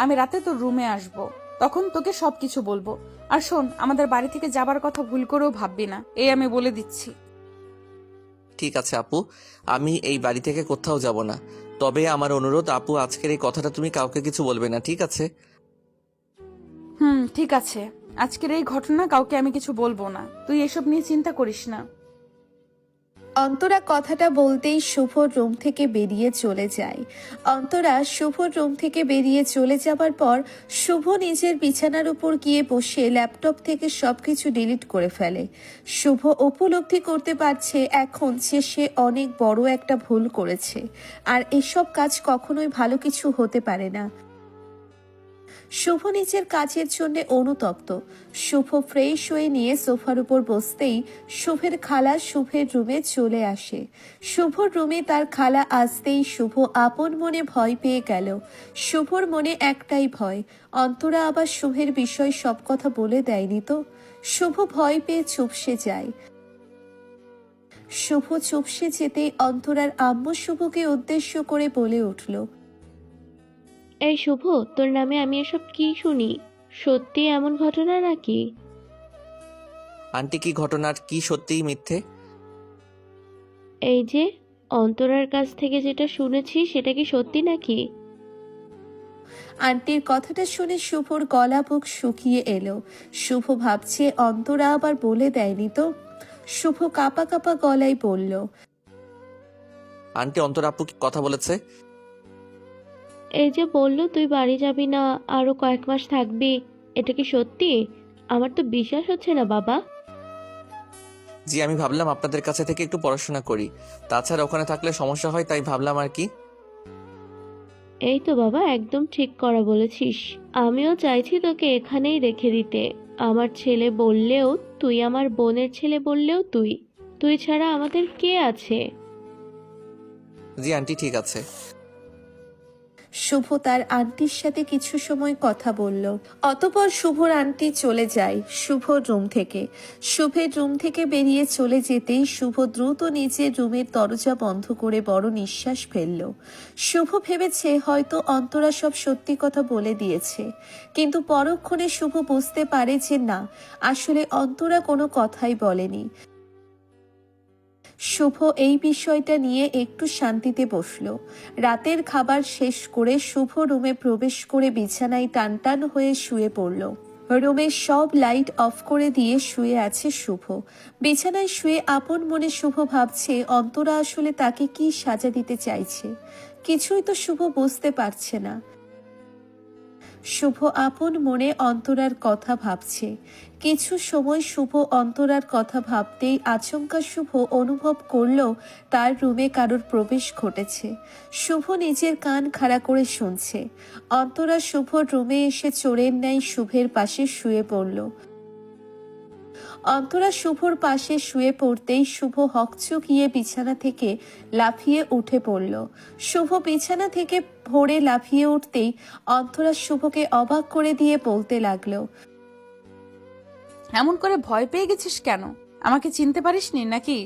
আমি রাতে তোর রুমে আসব, তখন তোকে সবকিছু বলবো। আর শোন, আমাদের বাড়ি থেকে যাবার কথা ভুল করেও ভাববি না, এই আমি বলে দিচ্ছি। ঠিক আছে আপু, আমি এই বাড়ি থেকে কোথাও যাব না। তবে আমার অনুরোধ আপু, আজকের এই কথাটা তুমি কাউকে কিছু বলবে না, ঠিক আছে? ঠিক আছে। আজকের এই ঘটনা কাউকে আমি কিছু বলবো না, তুই এসব নিয়ে চিন্তা করিস না। অন্তরা কথাটা বলতেই শুভর রুম থেকে বেরিয়ে চলে যায়। অন্তরা শুভর রুম থেকে বেরিয়ে চলে যাবার পর শুভ নিজের বিছানার উপর গিয়ে বসে ল্যাপটপ থেকে সবকিছু ডিলিট করে ফেলে। শুভ উপলব্ধি করতে পারছে এখন যে সে অনেক বড় একটা ভুল করেছে, আর এসব কাজ কখনোই ভালো কিছু হতে পারে না। শুভ নিজের কাজের জন্য অনুতপ্ত। শুভ ফ্রেশ হয়ে নিয়ে সোফার উপর বসতেই শুভের খালা শুভের রুমে চলে আসে। শুভর রুমে তার খালা আসতেই শুভ আপন মনে ভয় পেয়ে গেল। শুভর মনে একটাই ভয়, অন্তরা আবার শুভের বিষয় সব কথা বলে দেয়নি তো। শুভ ভয় পেয়ে চুপসে যায়। শুভ চুপসে যেতেই অন্তরার আম্মু শুভকে উদ্দেশ্য করে বলে উঠল, এই শুভ, তোর নামে আমি এসব কি শুনি? সত্যি এমন ঘটনা নাকি? আন্টি, কি ঘটনার কি সত্যিই মিথ্যে? এই যে অন্তরার কাছ থেকে যেটা শুনেছি সেটা কি সত্যি নাকি? আন্টির কথাটা শুনে শুভর গলা বুক শুকিয়ে এলো। শুভ ভাবছে অন্তরা আবার বলে দেয়নি তো। শুভ কাঁপা কাঁপা গলায় বলল, আন্টি, অন্তর আপু কি কথা বলেছে? এই যে বললো তুই বাড়ি যাবি না, আরো কয়েক মাস থাকবি, এটা কি সত্যি? আমার তো বিশ্বাস হচ্ছে না বাবা। জি, আমি ভাবলাম আপনাদের কাছে থেকে একটু পড়াশোনা করি, তাছাড়া ওখানে থাকলে সমস্যা হয়, তাই ভাবলাম আর কি। এই তো বাবা, একদম ঠিক করা বলেছিস। আমিও চাইছি তোকে এখানেই রেখে দিতে। আমার ছেলে বললেও তুই, আমার বোনের ছেলে বললেও তুই। তুই ছাড়া আমাদের কে আছে? জি আন্টি, ঠিক আছে। শুভ তার আন্টির সাথে কিছু সময় কথা বলল। অতঃপর শুভর আন্টি চলে যায় শুভর রুম থেকে। শুভের রুম থেকে বেরিয়ে চলে যেতেই শুভ দ্রুত নিজের রুমের দরজা বন্ধ করে বড় নিঃশ্বাস ফেলল। শুভ ভেবেছে হয়তো অন্তরা সব সত্যি কথা বলে দিয়েছে, কিন্তু পরক্ষণে শুভ বুঝতে পারে যে না, আসলে অন্তরা কোনো কথাই বলেনি। শুভ এই বিষয়টা নিয়ে একটু শান্তিতে বসলো। রাতের খাবার শেষ করে শুভ রুমে প্রবেশ করে বিছানায় টানটান হয়ে শুয়ে পড়ল। রুমের সব লাইট অফ করে দিয়ে শুয়ে আছে শুভ। বিছানায় শুয়ে আপন মনে শুভ ভাবছে অন্তরা আসলে তাকে কি সাজা দিতে চাইছে। কিছুই তো শুভ বুঝতে পারছে না। শুভ আপন মনে অন্তরার কথা ভাবছে। কিছু সময় শুভ অন্তরার কথা ভাবতেই আচমকা শুভ অনুভব করল তার রুমে কারোর প্রবেশ ঘটেছে। শুভ নিজের কান খাড়া করে শুনছে। অন্তরা শুভর রুমে এসে চোরের ন্যায় শুভের পাশে শুয়ে পড়ল। অন্তরা শুভর পাশে শুয়ে পড়তেই শুভ হকচকিয়ে বিছানা থেকে লাফিয়ে উঠে পড়ল। শুভ বিছানা থেকে ভোরে লাফিয়ে উঠতেই অন্তরা শুভকে অবাক করে দিয়ে বলতে লাগলো, এমন করে ভয় পেয়ে গেছিস কেন? আমাকে চিনতে পারিসনি নাকি?